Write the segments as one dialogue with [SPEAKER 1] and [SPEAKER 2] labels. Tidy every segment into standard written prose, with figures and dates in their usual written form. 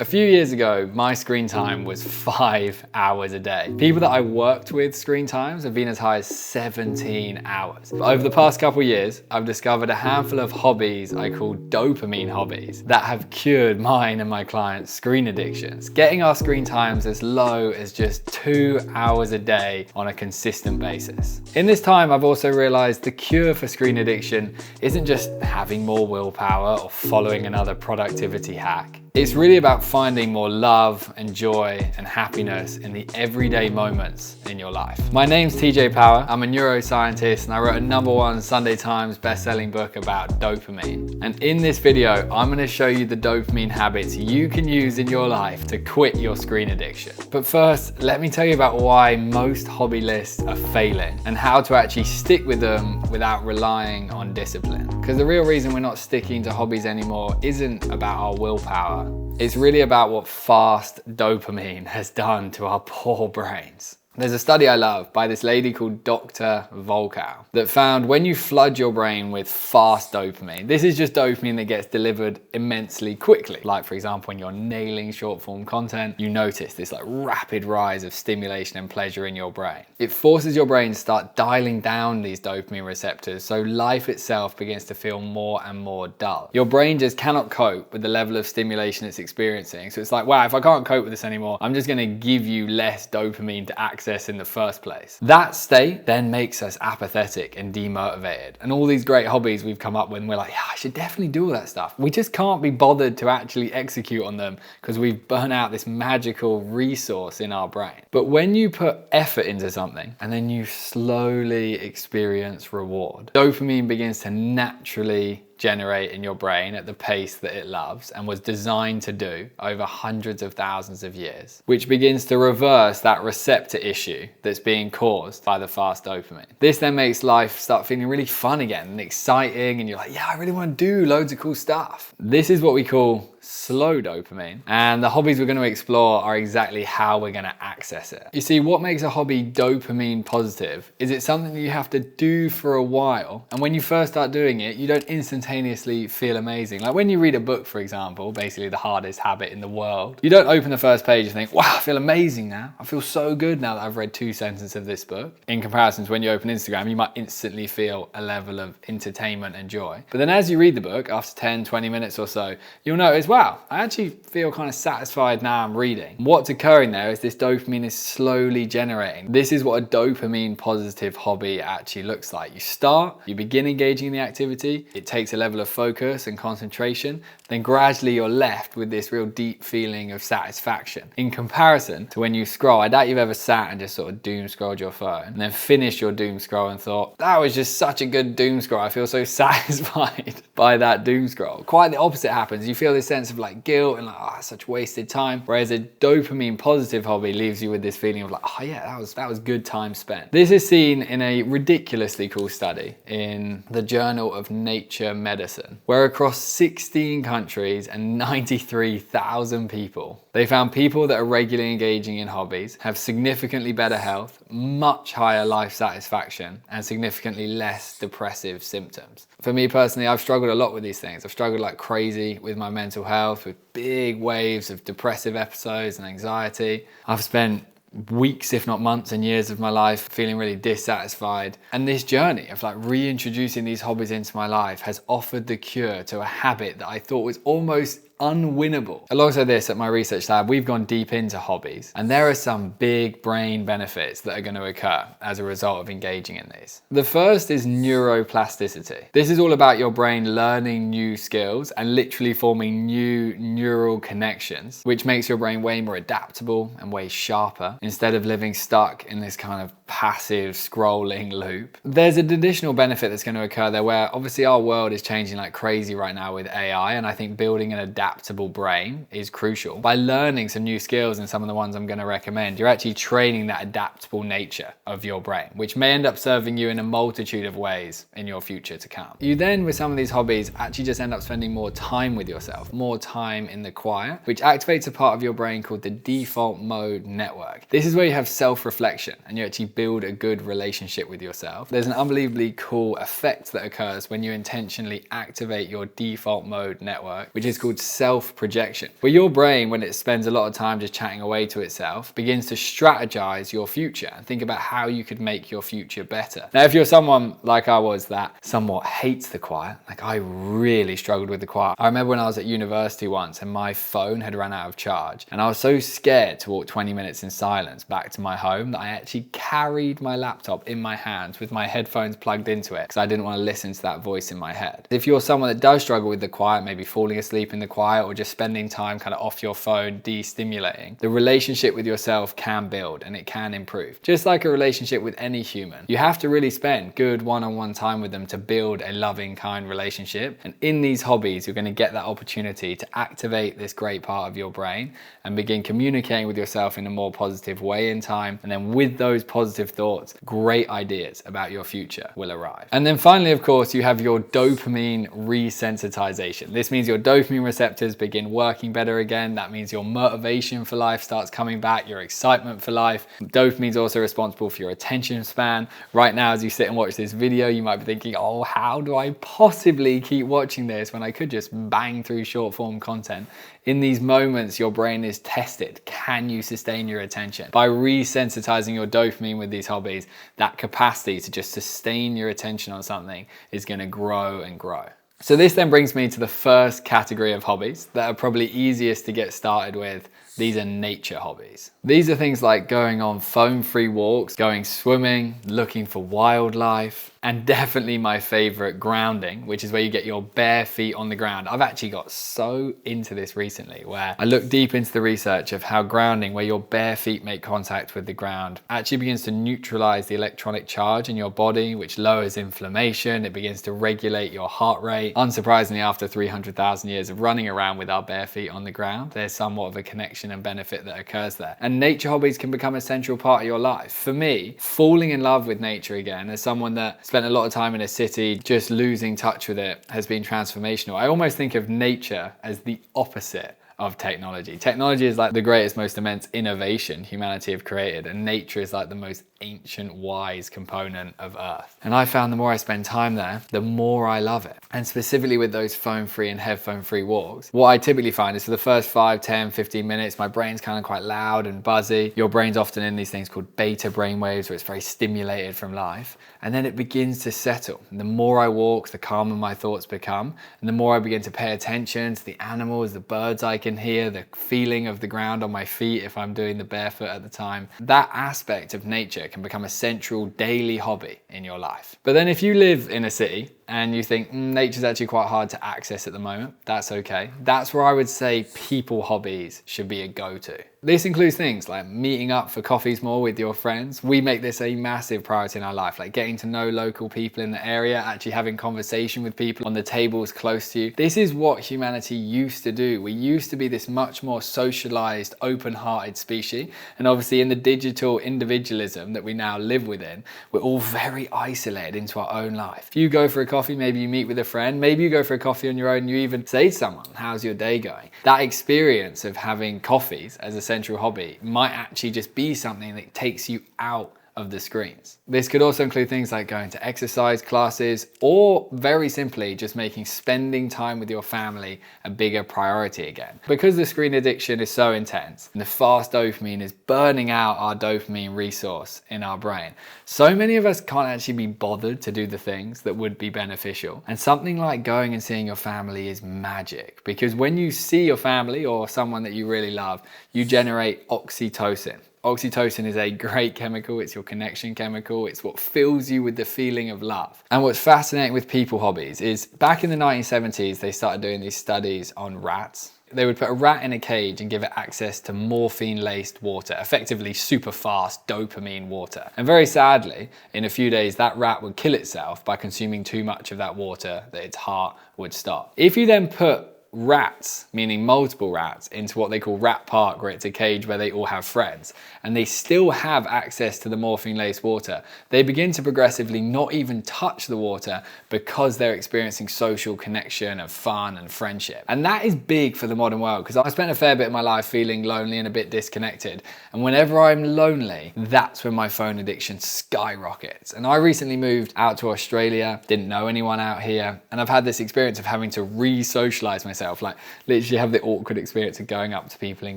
[SPEAKER 1] A few years ago, my screen time was 5 hours a day. People that I worked with screen times have been as high as 17 hours. But over the past couple of years, I've discovered a handful of hobbies I call dopamine hobbies that have cured mine and my clients' screen addictions, getting our screen times as low as just 2 hours a day on a consistent basis. In this time, I've also realized the cure for screen addiction isn't just having more willpower or following another productivity hack. It's really about finding more love and joy and happiness in the everyday moments in your life. My name's TJ Power. I'm a neuroscientist and I wrote a #1 Sunday Times best-selling book about dopamine. And in this video, I'm going to show you the dopamine habits you can use in your life to quit your screen addiction. But first, let me tell you about why most hobby lists are failing and how to actually stick with them without relying on discipline. Because the real reason we're not sticking to hobbies anymore isn't about our willpower. It's really about what fast dopamine has done to our poor brains. There's a study I love by this lady called Dr. Volkow that found when you flood your brain with fast dopamine, this is just dopamine that gets delivered immensely quickly. Like for example, when you're nailing short form content, you notice this like rapid rise of stimulation and pleasure in your brain. It forces your brain to start dialing down these dopamine receptors, so life itself begins to feel more and more dull. Your brain just cannot cope with the level of stimulation it's experiencing. So it's like, wow, if I can't cope with this anymore, I'm just gonna give you less dopamine to access in the first place. That state then makes us apathetic and demotivated. And all these great hobbies we've come up with, and we're like, yeah, I should definitely do all that stuff. We just can't be bothered to actually execute on them because we've burnt out this magical resource in our brain. But when you put effort into something and then you slowly experience reward, dopamine begins to naturally generate in your brain at the pace that it loves and was designed to do over hundreds of thousands of years, which begins to reverse that receptor issue that's being caused by the fast dopamine. This then makes life start feeling really fun again and exciting, and you're like, yeah, I really want to do loads of cool stuff. This is what we call slow dopamine, and the hobbies we're going to explore are exactly how we're going to access it. You see, what makes a hobby dopamine positive is it's something that you have to do for a while, and when you first start doing it, you don't instantaneously feel amazing. Like when you read a book, for example, basically the hardest habit in the world, you don't open the first page and think, wow, I feel amazing now. I feel so good now that I've read 2 sentences of this book. In comparison to when you open Instagram, you might instantly feel a level of entertainment and joy. But then as you read the book, after 10, 20 minutes or so, you'll notice, wow, I actually feel kind of satisfied now I'm reading. What's occurring there is this dopamine is slowly generating. This is what a dopamine positive hobby actually looks like. You start, you begin engaging in the activity, it takes a level of focus and concentration, then gradually you're left with this real deep feeling of satisfaction. In comparison to when you scroll, I doubt you've ever sat and just sort of doom scrolled your phone and then finished your doom scroll and thought, that was just such a good doom scroll. I feel so satisfied by that doom scroll. Quite the opposite happens. You feel this sense of like guilt and like, oh, such wasted time. Whereas a dopamine positive hobby leaves you with this feeling of like, oh yeah, that was good time spent. This is seen in a ridiculously cool study in the Journal of Nature Medicine, where across 16 countries and 93,000 people, they found people that are regularly engaging in hobbies have significantly better health, much higher life satisfaction, and significantly less depressive symptoms. For me personally, I've struggled a lot with these things. I've struggled like crazy with my mental health, with big waves of depressive episodes and anxiety. I've spent weeks, if not months and years of my life feeling really dissatisfied. And this journey of like reintroducing these hobbies into my life has offered the cure to a habit that I thought was almost unwinnable. Alongside this, at my research lab, we've gone deep into hobbies, and there are some big brain benefits that are going to occur as a result of engaging in these. The first is neuroplasticity. This is all about your brain learning new skills and literally forming new neural connections, which makes your brain way more adaptable and way sharper instead of living stuck in this kind of passive scrolling loop. There's an additional benefit that's going to occur there where obviously our world is changing like crazy right now with AI, and I think building an adaptable brain is crucial. By learning some new skills, and some of the ones I'm going to recommend, you're actually training that adaptable nature of your brain, which may end up serving you in a multitude of ways in your future to come. You then, with some of these hobbies, actually just end up spending more time with yourself, more time in the quiet, which activates a part of your brain called the default mode network. This is where you have self-reflection and you actually build a good relationship with yourself, there's an unbelievably cool effect that occurs when you intentionally activate your default mode network, which is called self-projection, where your brain, when it spends a lot of time just chatting away to itself, begins to strategize your future and think about how you could make your future better. Now, if you're someone like I was that somewhat hates the quiet, like I really struggled with the quiet. I remember when I was at university once and my phone had run out of charge, and I was so scared to walk 20 minutes in silence back to my home that I actually carried my laptop in my hands with my headphones plugged into it because I didn't want to listen to that voice in my head. If you're someone that does struggle with the quiet, maybe falling asleep in the quiet or just spending time kind of off your phone de-stimulating, the relationship with yourself can build and it can improve. Just like a relationship with any human, you have to really spend good one-on-one time with them to build a loving, kind relationship. And in these hobbies, you're going to get that opportunity to activate this great part of your brain and begin communicating with yourself in a more positive way in time. And then with those positive thoughts, great ideas about your future will arrive. And then finally, of course, you have your dopamine resensitization. This means your dopamine receptors begin working better again. That means your motivation for life starts coming back, your excitement for life. Dopamine is also responsible for your attention span. Right now, as you sit and watch this video, you might be thinking, oh, how do I possibly keep watching this when I could just bang through short form content? In these moments, your brain is tested. Can you sustain your attention? By resensitizing your dopamine with these hobbies, that capacity to just sustain your attention on something is going to grow and grow. So this then brings me to the first category of hobbies that are probably easiest to get started with. These are nature hobbies. These are things like going on phone-free walks, going swimming, looking for wildlife, and definitely my favorite, grounding, which is where you get your bare feet on the ground. I've actually got so into this recently where I looked deep into the research of how grounding, where your bare feet make contact with the ground, actually begins to neutralize the electronic charge in your body, which lowers inflammation. It begins to regulate your heart rate. Unsurprisingly, after 300,000 years of running around with our bare feet on the ground, there's somewhat of a connection and benefit that occurs there. And nature hobbies can become a central part of your life. For me, falling in love with nature again, as someone that spent a lot of time in a city, just losing touch with it has been transformational. I almost think of nature as the opposite of technology. Technology is like the greatest, most immense innovation humanity have created, and nature is like the most ancient, wise component of Earth. And I found the more I spend time there, the more I love it. And specifically with those phone-free and headphone-free walks, what I typically find is for the first 5, 10, 15 minutes, my brain's kind of quite loud and buzzy. Your brain's often in these things called beta brainwaves, where it's very stimulated from life. And then it begins to settle. And the more I walk, the calmer my thoughts become. And the more I begin to pay attention to the animals, the birds I can hear, the feeling of the ground on my feet if I'm doing the barefoot at the time. That aspect of nature can become a central daily hobby in your life. But then if you live in a city and you think nature's actually quite hard to access at the moment, that's okay. That's where I would say people hobbies should be a go-to. This includes things like meeting up for coffees more with your friends. We make this a massive priority in our life, like getting to know local people in the area, actually having conversation with people on the tables close to you. This is what humanity used to do. We used to be this much more socialized, open-hearted species. And obviously in the digital individualism that we now live within, we're all very isolated into our own life. If you go for a coffee, maybe you meet with a friend, maybe you go for a coffee on your own, you even say to someone, how's your day going? That experience of having coffees as a central hobby might actually just be something that takes you out of the screens. This could also include things like going to exercise classes, or very simply just making spending time with your family a bigger priority again. Because the screen addiction is so intense and the fast dopamine is burning out our dopamine resource in our brain, so many of us can't actually be bothered to do the things that would be beneficial. And something like going and seeing your family is magic, because when you see your family or someone that you really love, you generate oxytocin. Oxytocin is a great chemical. It's your connection chemical. It's what fills you with the feeling of love. And what's fascinating with people hobbies is back in the 1970s, they started doing these studies on rats. They would put a rat in a cage and give it access to morphine-laced water, effectively super fast dopamine water. And very sadly, in a few days, that rat would kill itself by consuming too much of that water that its heart would stop. If you then put rats, meaning multiple rats, into what they call rat park, where it's a cage where they all have friends, and they still have access to the morphine-laced water, they begin to progressively not even touch the water because they're experiencing social connection and fun and friendship. And that is big for the modern world, because I spent a fair bit of my life feeling lonely and a bit disconnected. And whenever I'm lonely, that's when my phone addiction skyrockets. And I recently moved out to Australia, didn't know anyone out here, and I've had this experience of having to re-socialize myself, like literally have the awkward experience of going up to people in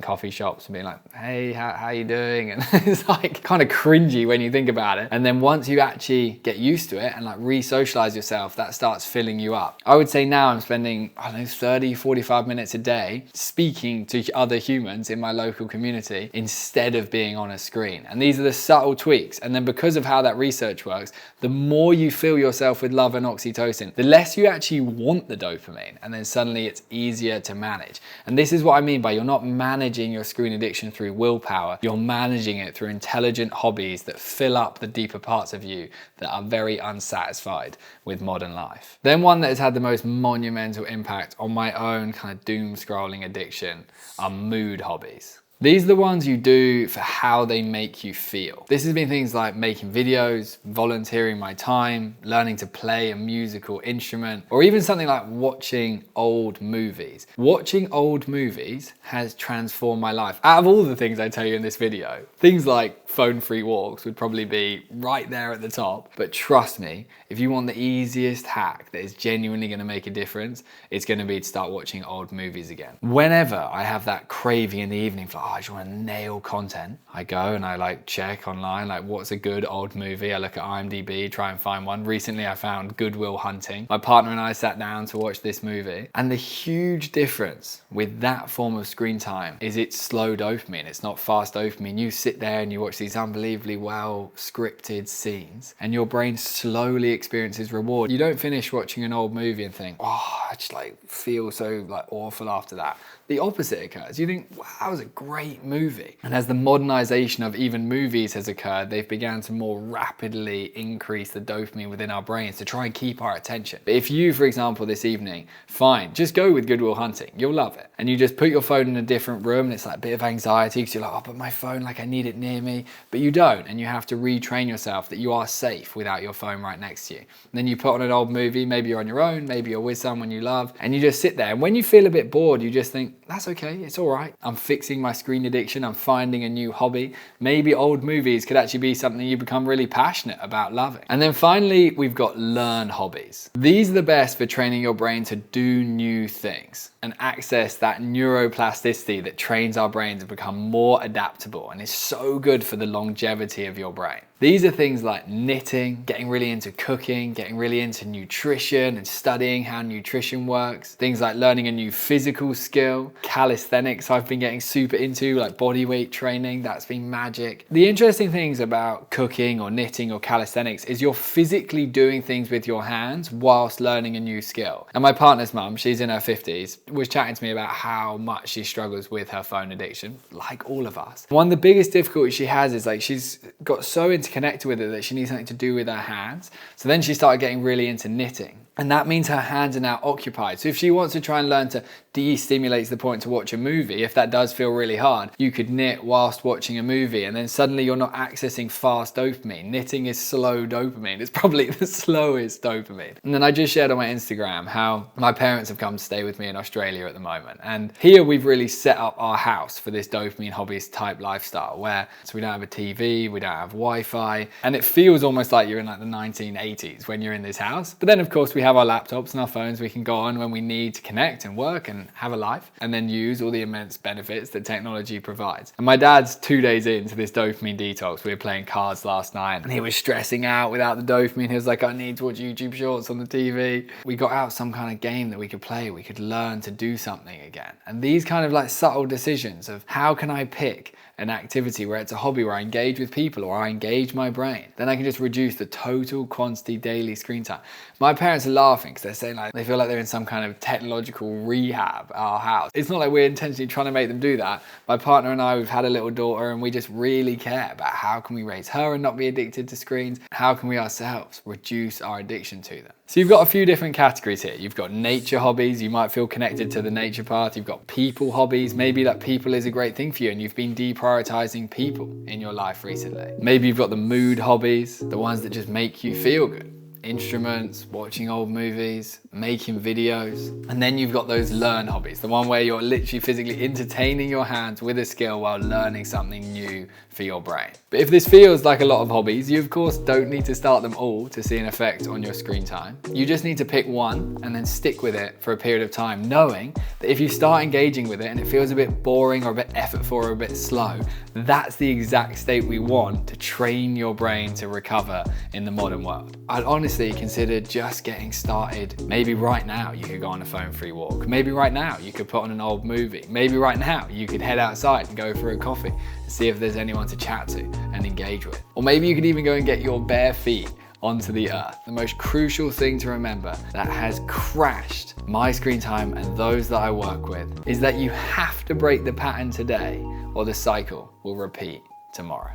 [SPEAKER 1] coffee shops and being like, hey, how you doing? And it's like kind of cringy when you think about it. And then once you actually get used to it and like re-socialize yourself, that starts filling you up. I would say now I'm spending, I don't know, 30, 45 minutes a day speaking to other humans in my local community instead of being on a screen. And these are the subtle tweaks. And then because of how that research works, the more you fill yourself with love and oxytocin, the less you actually want the dopamine. And then suddenly it's easier to manage. And this is what I mean by you're not managing your screen addiction through willpower, you're managing it through intelligent hobbies that fill up the deeper parts of you that are very unsatisfied with modern life. Then one that has had the most monumental impact on my own kind of doom scrolling addiction are mood hobbies. These are the ones you do for how they make you feel. This has been things like making videos, volunteering my time, learning to play a musical instrument, or even something like watching old movies. Watching old movies has transformed my life. Out of all the things I tell you in this video, things like phone-free walks would probably be right there at the top. But trust me, if you want the easiest hack that is genuinely going to make a difference, it's going to be to start watching old movies again. Whenever I have that craving in the evening for, I just want to nail content, I go and I like check online, like what's a good old movie? I look at IMDb, try and find one. Recently I found Good Will Hunting. My partner and I sat down to watch this movie, and the huge difference with that form of screen time is it's slow dopamine. It's not fast dopamine. You sit there and you watch these unbelievably well scripted scenes and your brain slowly experiences reward. You don't finish watching an old movie and think, oh, I just like feel so like awful after that. The opposite occurs. You think, wow, that was a great movie. And as the modernization of even movies has occurred, they've began to more rapidly increase the dopamine within our brains to try and keep our attention. But if you, for example, this evening, fine, just go with Good Will Hunting. You'll love it. And you just put your phone in a different room and it's like a bit of anxiety because you're like, oh, but my phone, like I need it near me. But you don't. And you have to retrain yourself that you are safe without your phone right next to you. And then you put on an old movie, maybe you're on your own, maybe you're with someone you love, and you just sit there. And when you feel a bit bored, you just think, that's okay, it's all right. I'm fixing my screen addiction. I'm finding a new hobby. Maybe old movies could actually be something you become really passionate about loving. And then finally, we've got learn hobbies. These are the best for training your brain to do new things and access that neuroplasticity that trains our brain to become more adaptable and is so good for the longevity of your brain. These are things like knitting, getting really into cooking, getting really into nutrition and studying how nutrition works. Things like learning a new physical skill, calisthenics I've been getting super into, like body weight training, that's been magic. The interesting things about cooking or knitting or calisthenics is you're physically doing things with your hands whilst learning a new skill. And my partner's mum, she's in her 50s, was chatting to me about how much she struggles with her phone addiction, like all of us. One of the biggest difficulties she has is like she's got so interconnected with it that she needs something to do with her hands. So then she started getting really into knitting. And that means her hands are now occupied. So if she wants to try and learn to de-stimulate to the point to watch a movie, if that does feel really hard, you could knit whilst watching a movie and then suddenly you're not accessing fast dopamine. Knitting is slow dopamine. It's probably the slowest dopamine. And then I just shared on my Instagram how my parents have come to stay with me in Australia at the moment. And here we've really set up our house for this dopamine hobbies type lifestyle where so we don't have a TV, we don't have Wi-Fi, and it feels almost like you're in like the 1980s when you're in this house. But then of course we have our laptops and our phones we can go on when we need to connect and work and have a life and then use all the immense benefits that technology provides. And my dad's 2 days into this dopamine detox. We were playing cards last night and he was stressing out without the dopamine. He was like, I need to watch YouTube shorts on the TV. We got out some kind of game that we could play. We could learn to do something again. And these kind of like subtle decisions of how can I pick an activity, where it's a hobby, where I engage with people or I engage my brain, then I can just reduce the total quantity daily screen time. My parents are laughing because they're saying like they feel like they're in some kind of technological rehab at our house. It's not like we're intentionally trying to make them do that. My partner and I, we've had a little daughter, and we just really care about how can we raise her and not be addicted to screens? How can we ourselves reduce our addiction to them? So you've got a few different categories here. You've got nature hobbies. You might feel connected to the nature path. You've got people hobbies. Maybe that people is a great thing for you and you've been deprioritizing people in your life recently. Maybe you've got the mood hobbies, the ones that just make you feel good. Instruments, watching old movies, making videos. And then you've got those learn hobbies, the one where you're literally physically entertaining your hands with a skill while learning something new for your brain. But if this feels like a lot of hobbies, you of course don't need to start them all to see an effect on your screen time. You just need to pick one and then stick with it for a period of time, knowing that if you start engaging with it and it feels a bit boring or a bit effortful or a bit slow, that's the exact state we want to train your brain to recover in the modern world. I'd honestly consider just getting started. Maybe right now you could go on a phone-free walk. Maybe right now you could put on an old movie. Maybe right now you could head outside and go for a coffee and see if there's anyone to chat to and engage with. Or maybe you could even go and get your bare feet onto the earth. The most crucial thing to remember that has crashed my screen time and those that I work with is that you have to break the pattern today or the cycle will repeat tomorrow.